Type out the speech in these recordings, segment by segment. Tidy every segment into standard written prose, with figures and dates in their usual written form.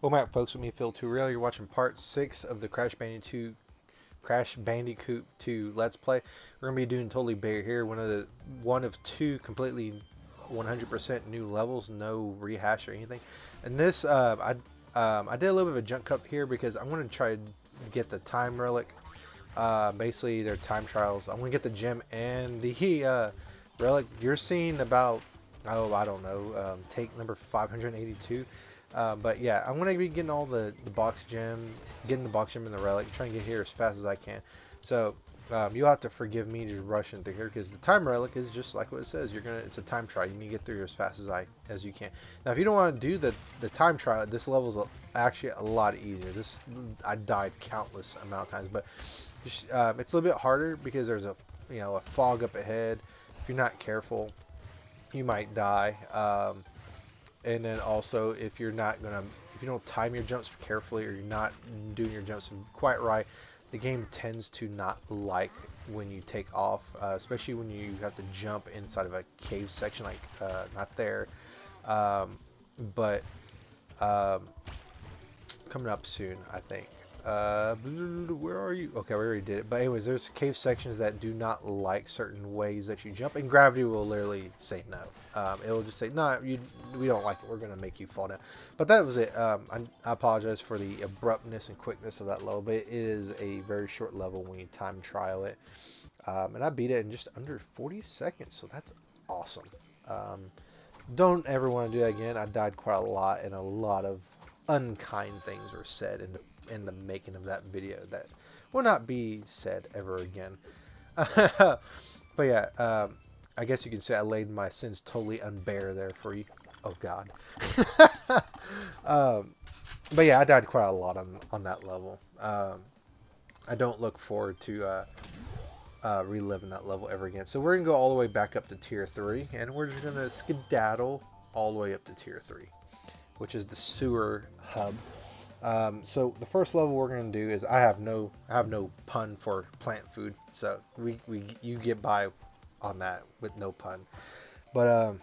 Welcome back, folks. With me, Phil Too Real. You're watching part 6 of the Crash Bandicoot 2 Let's Play. We're gonna be doing totally bare here. One of two completely 100% new levels, no rehash or anything. And this, I did a little bit of a junk cut here because I'm gonna try to get the time relic. Basically, they're time trials. I'm gonna get the gem and the relic. You're seeing about, oh, I don't know, take number 582. But yeah, I'm gonna be getting all the box gem, getting the box gem and the relic, trying to get here as fast as I can. So you'll have to forgive me just rushing through here because the time relic is just like what it says. It's a time trial. You need to get through here as fast as you can. Now, if you don't want to do the time trial, this level's actually a lot easier. I died countless amount of times, but it's a little bit harder because there's a fog up ahead. If you're not careful, you might die. And then also, if you don't time your jumps carefully, or you're not doing your jumps quite right, the game tends to not like when you take off, especially when you have to jump inside of a cave section, like not there, but coming up soon, I think. Where are you? Okay, we already did it. But anyways, there's cave sections that do not like certain ways that you jump, and gravity will literally say no. It'll just say, no, we don't like it. We're going to make you fall down. But that was it. I apologize for the abruptness and quickness of that level, but it is a very short level when you time trial it. And I beat it in just under 40 seconds, so that's awesome. Don't ever want to do that again. I died quite a lot, and a lot of unkind things were said in the making of that video that will not be said ever again. But yeah, I guess you can say I laid my sins totally unbare there for you. Oh God. But yeah, I died quite a lot on that level. I don't look forward to reliving that level ever again. So we're gonna go all the way back up to tier 3, and we're just gonna skedaddle all the way up to tier 3, which is the sewer hub. So the first level we're gonna do is I have no pun for plant food, so you get by on that with no pun. But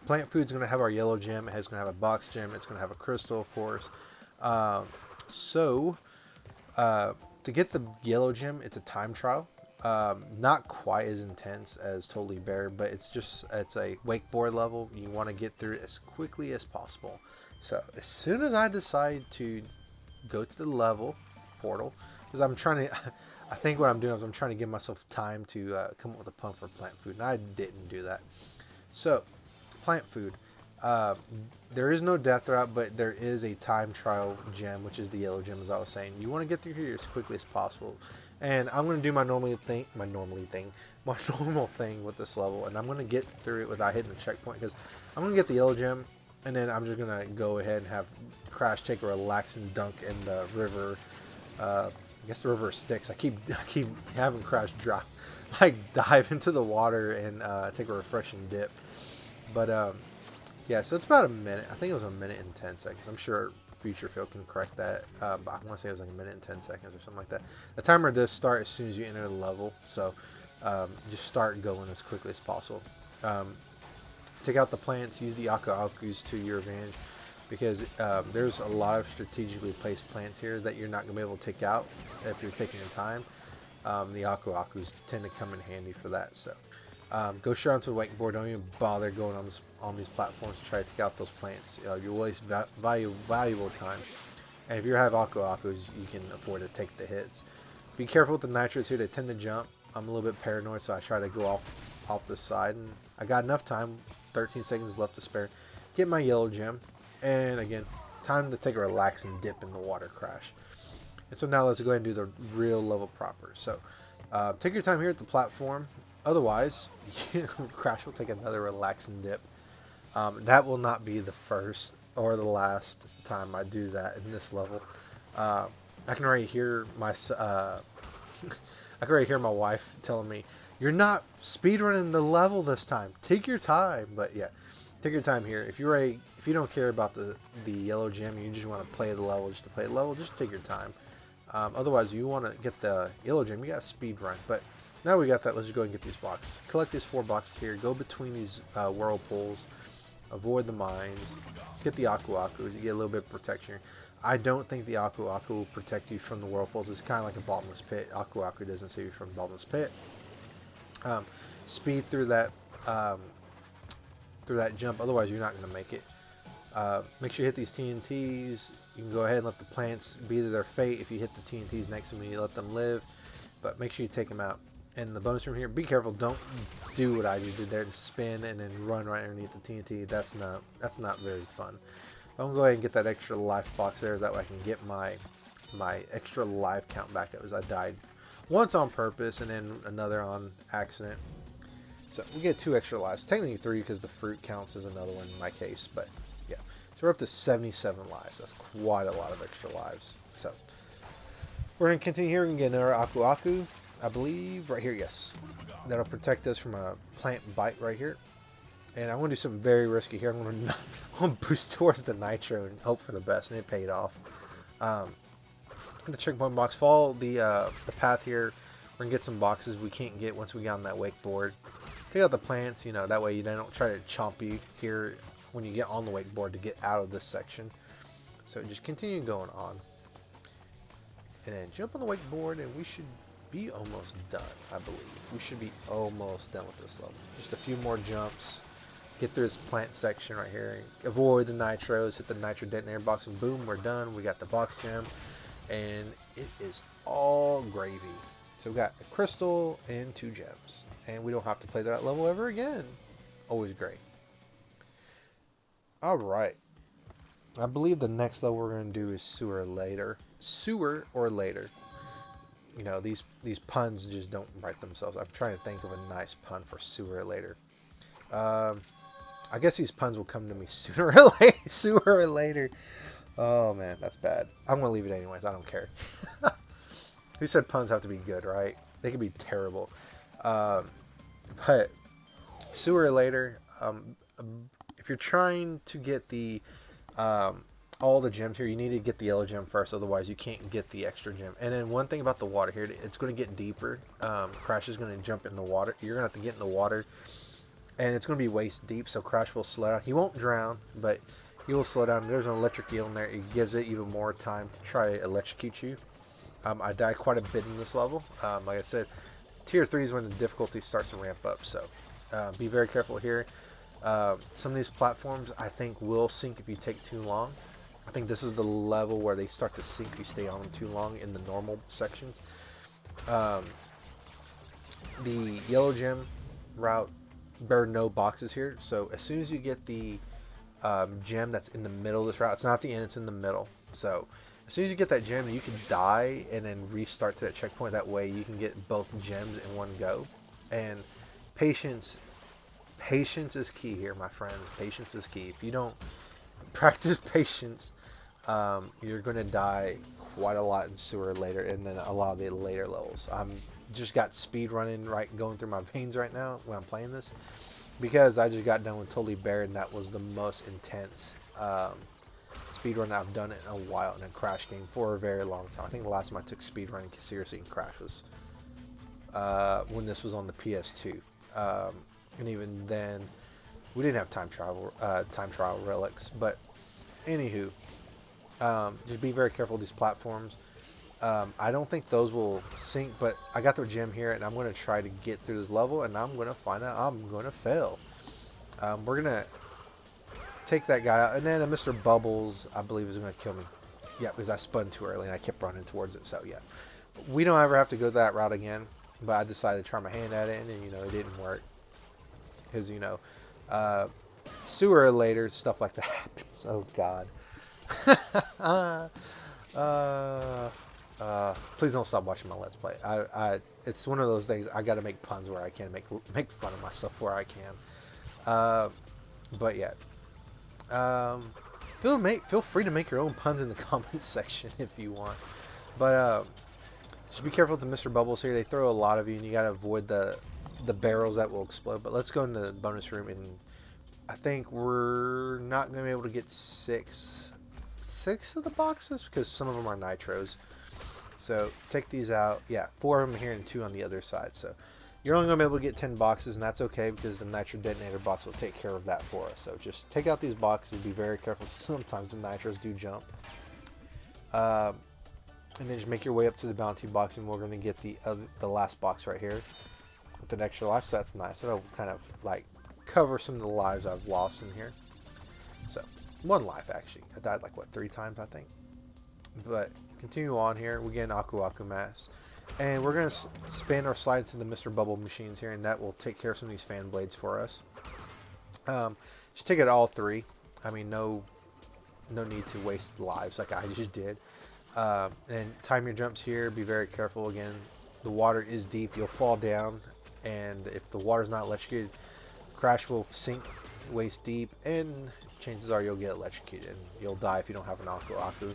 plant food's gonna have our yellow gem. It's gonna have a box gem. It's gonna have a crystal, of course. To get the yellow gem, it's a time trial. Not quite as intense as Totally Bare, but it's a wakeboard level. You want to get through it as quickly as possible. So as soon as I decide to go to the level portal, because I'm trying to, I think what I'm doing is I'm trying to give myself time to come up with a pun for plant food, and I didn't do that. So plant food, there is no death route, but there is a time trial gem, which is the yellow gem, as I was saying. You want to get through here as quickly as possible. And I'm going to do my normal thing with this level, and I'm going to get through it without hitting the checkpoint, because I'm going to get the yellow gem, and then I'm just going to go ahead and have Crash take a relaxing dunk in the river. I guess the river Styx. I keep having Crash drop, like dive into the water and take a refreshing dip. But yeah, so it's about a minute. I think it was a minute and 10 seconds. I'm sure Future Phil can correct that, but I want to say it was like a minute and 10 seconds or something like that. The timer does start as soon as you enter the level, so just start going as quickly as possible. Take out the plants, use the Aku-Akus to your advantage, because there's a lot of strategically placed plants here that you're not going to be able to take out if you're taking your time. The Aku-Akus tend to come in handy for that, so go straight onto the wakeboard. Don't even bother going on these platforms to try to take out those plants. You'll waste valuable time. And if you have Aku-Akus, you can afford to take the hits. Be careful with the nitrous here. They tend to jump. I'm a little bit paranoid, so I try to go off the side. And I got enough time. 13 seconds left to spare. Get my yellow gem. And again, time to take a relaxing dip in the water, Crash. And so now let's go ahead and do the real level proper. So take your time here at the platform. Otherwise, Crash will take another relaxing dip. That will not be the first or the last time I do that in this level. I can already hear my wife telling me, "You're not speedrunning the level this time. Take your time." But yeah, take your time here. If you don't care about the yellow gem, you just want to play the level just to play the level, just take your time. Otherwise, you want to get the yellow gem, you got to speed run. But now we got that, let's just go and get these boxes. Collect these 4 boxes here. Go between these whirlpools. avoid the mines, get the Aku Aku to get a little bit of protection. I don't think the Aku Aku will protect you from the whirlpools. It's kind of like a bottomless pit. Aku Aku doesn't save you from the bottomless pit. Speed through that jump, otherwise you're not going to make it. Make sure you hit these TNTs. You can go ahead and let the plants be to their fate. If you hit the TNTs next to me, you let them live. But make sure you take them out. And the bonus room here, be careful. Don't do what I just did there and spin and then run right underneath the TNT. That's not very fun. I'm going to go ahead and get that extra life box there. That way I can get my extra life count back up, as I died once on purpose and then another on accident. So we get 2 extra lives. Technically 3 because the fruit counts as another one in my case. But yeah, so we're up to 77 lives. That's quite a lot of extra lives. So we're going to continue here. We can get another Aku Aku, I believe, right here. Yes, that'll protect us from a plant bite right here. And I'm going to do something very risky here. I'm going to boost towards the nitro and hope for the best, and it paid off. The checkpoint box, follow the path here. We're going to get some boxes we can't get once we get on that wakeboard. Take out the plants, you know, that way they don't try to chomp you here when you get on the wakeboard to get out of this section. So just continue going on. And then jump on the wakeboard and we should be almost done, I believe. We should be almost done with this level. Just a few more jumps. Get through this plant section right here. Avoid the nitros, hit the nitro detonator box, and boom, we're done. We got the box gem. And it is all gravy. So we got a crystal and 2 gems. And we don't have to play that level ever again. Always great. Alright. I believe the next level we're going to do is Sewer Later. Sewer or Later. You know, these puns just don't write themselves. I'm trying to think of a nice pun for Sewer Later. I guess these puns will come to me sooner or later. Sooner or later. Oh man, that's bad. I'm going to leave it anyways. I don't care. Who said puns have to be good, right? They can be terrible. But sooner or later, if you're trying to get the all the gems here, you need to get the yellow gem first, otherwise you can't get the extra gem. And then one thing about the water here, it's going to get deeper. Crash is going to jump in the water. You're going to have to get in the water, and it's going to be waist deep, so Crash will slow down. He won't drown, but he will slow down. There's an electric eel in there. It gives it even more time to try to electrocute you. I die quite a bit in this level. Like I said, Tier 3 is when the difficulty starts to ramp up, so be very careful here. Some of these platforms, I think, will sink if you take too long. I think this is the level where they start to sink if you stay on them too long in the normal sections. The yellow gem route, there are no boxes here, so as soon as you get the gem that's in the middle of this route, it's not the end, it's in the middle. So as soon as you get that gem, you can die and then restart to that checkpoint. That way you can get both gems in one go. And patience is key here, my friends. Patience is key. If you don't practice patience, you're going to die quite a lot in Sewer Later, and then a lot of the later levels. I'm just got speed running going through my veins right now when I'm playing this, because I just got done with Totally Bare, and that was the most intense speedrun I've done it in a while in a Crash game for a very long time. I think the last time I took speedrunning seriously in Crash was when this was on the PS2, and even then we didn't have time trial relics. But anywho, just be very careful with these platforms. I don't think those will sink, but I got their gem here, and I'm going to try to get through this level, and I'm going to find out I'm going to fail. We're going to take that guy out, and then Mr. Bubbles, I believe, is going to kill me. Yeah, because I spun too early, and I kept running towards it, so yeah. We don't ever have to go that route again, but I decided to try my hand at it, and you know, it didn't work. Because, you know, sooner or later, stuff like that happens. Oh, God. Please don't stop watching my Let's Play. It's one of those things, I gotta make puns where I can, make fun of myself where I can. But yeah. Feel free to make your own puns in the comments section if you want. But just be careful with the Mr. Bubbles here. They throw a lot of you, and you gotta avoid the barrels that will explode. But let's go in the bonus room, and I think we're not gonna be able to get six of the boxes because some of them are nitros. So take these out. Yeah, 4 of them here and 2 on the other side. So You're only going to be able to get 10 boxes, and that's okay because the nitro detonator box will take care of that for us. So just take out these boxes, be very careful. Sometimes the nitros do jump. And then just make your way up to the bounty box, and we're going to get the last box right here with an extra life. So that's nice. It'll kind of like cover some of the lives I've lost in here. So 1 life actually. I died like what, 3 times I think. But continue on here. We get an Aku Aku mask. And we're going to spin or slide into the Mr. Bubble machines here, and that will take care of some of these fan blades for us. Just take it all 3. I mean, no need to waste lives like I just did. And time your jumps here. Be very careful. Again, the water is deep. You'll fall down, and if the water's not electrocuted, Crash will sink waist deep, and chances are you'll get electrocuted, and you'll die if you don't have an Aku Aku.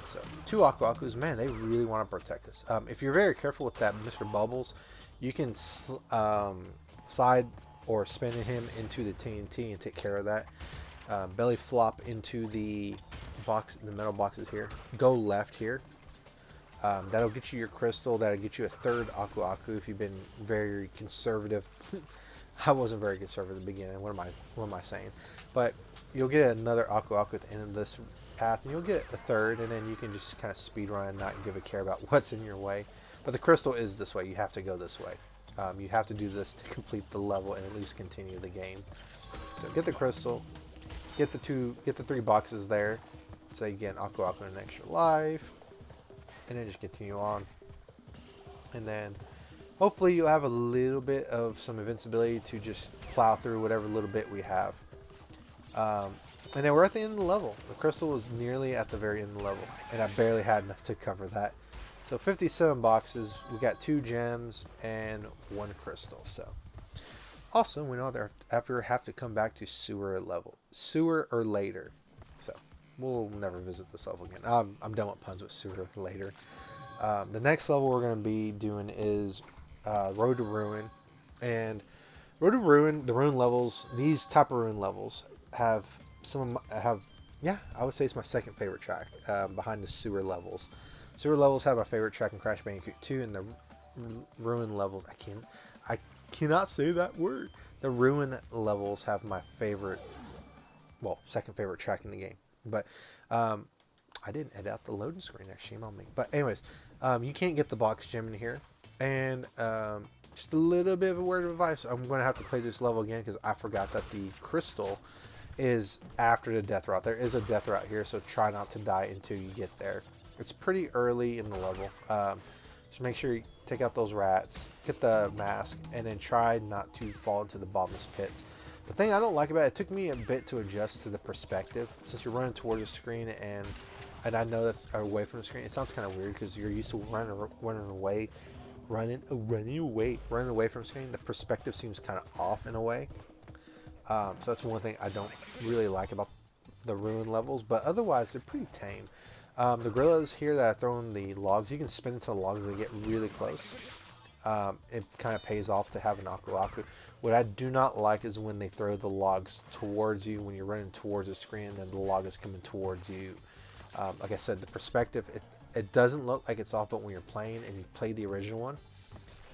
So 2 Aku Akus, man, they really want to protect us. If you're very careful with that Mr. Bubbles, you can slide or spin him into the TNT and take care of that. Belly flop into the box, the metal boxes here. Go left here. That'll get you your crystal. That'll get you a 3rd Aku Aku if you've been very conservative. I wasn't very conservative at the beginning. What am I saying? But you'll get another Aku Aku at the end of this path, and you'll get a 3rd, and then you can just kind of speed run and not give a care about what's in your way. But the crystal is this way. You have to go this way. You have to do this to complete the level and at least continue the game. So get the crystal, get the 3 boxes there. So you get an Aku Aku and an extra life, and then just continue on. And then hopefully you'll have a little bit of some invincibility to just plow through whatever little bit we have. And then we're at the end of the level. The crystal was nearly at the very end of the level, and I barely had enough to cover that. So 57 boxes, we got 2 gems and 1 crystal. So awesome. We know that after have to come back to sewer or later. So we'll never visit this level again. I'm done with puns with sewer later. The next level we're going to be doing is Road to Ruin. And Road to Ruin, the ruin levels, these type of ruin levels have I would say it's my 2nd favorite track behind the sewer levels. Sewer levels have my favorite track in Crash Bandicoot 2, and the ruin levels, I cannot say that word. The ruin levels have my favorite, well, 2nd favorite track in the game. But I didn't edit out the loading screen there, shame on me. But anyways, you can't get the box gem in here, and just a little bit of a word of advice. I'm going to have to play this level again because I forgot that the crystal is after the death route. There is a death route here, so try not to die until you get there. It's pretty early in the level. Just make sure you take out those rats, get the mask, and then try not to fall into the bottomless pits. The thing I don't like about it took me a bit to adjust to the perspective. Since you're running towards the screen, and I know that's away from the screen, it sounds kind of weird because you're used to running away from the screen. The perspective seems kind of off in a way. So that's one thing I don't really like about the ruin levels, but otherwise they're pretty tame. The gorillas here that I throw in the logs, you can spin into the logs and they get really close. It kind of pays off to have an Aku Aku. What I do not like is when they throw the logs towards you when you're running towards the screen and then the log is coming towards you. Like I said, the perspective, it doesn't look like it's off, but when you're playing and you play the original one,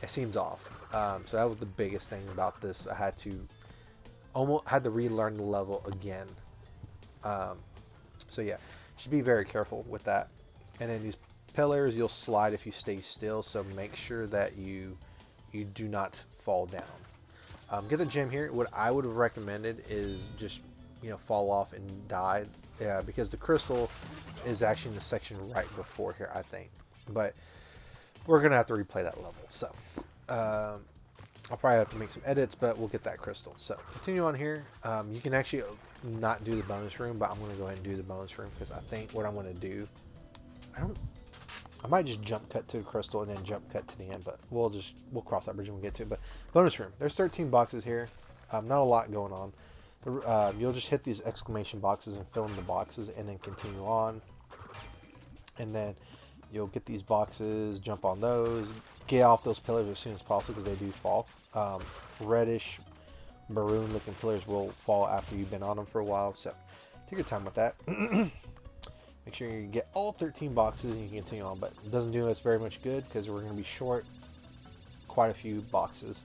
it seems off. So that was the biggest thing about this. I had to relearn the level again. So yeah, should be very careful with that. And then these pillars, you'll slide if you stay still, so make sure that you do not fall down. Get the gem here. What I would have recommended is just fall off and die, because the crystal is actually in the section right before here, I think. But we're gonna have to replay that level, so I'll probably have to make some edits, but we'll get that crystal. So continue on here. You can actually not do the bonus room, but I'm going to go ahead and do the bonus room because I think what I'm going to do, I might just jump cut to the crystal and then jump cut to the end, but we'll cross that bridge when we get to it. But bonus room, there's 13 boxes here. Not a lot going on. You'll just hit these exclamation boxes and fill in the boxes and then continue on. And then you'll get these boxes, jump on those, get off those pillars as soon as possible because they do fall. Reddish, maroon looking pillars will fall after you've been on them for a while, so take your time with that. Make sure you get all 13 boxes and you can continue on, but it doesn't do us very much good because we're going to be short quite a few boxes.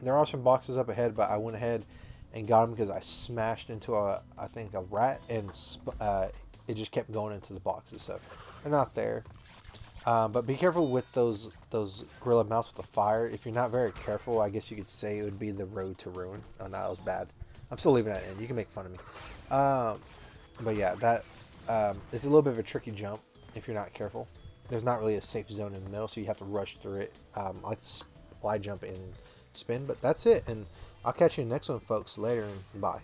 There are some boxes up ahead, but I went ahead and got them because I smashed into I think a rat, and it just kept going into the boxes, so they're not there. But be careful with those gorilla mounts with the fire. If you're not very careful, I guess you could say it would be the road to ruin. Oh no, that was bad. I'm still leaving that in. You can make fun of me. But yeah, that it's a little bit of a tricky jump if you're not careful. There's not really a safe zone in the middle, so you have to rush through it. I like to fly jump and spin, but that's it. And I'll catch you in the next one, folks. Later, and bye.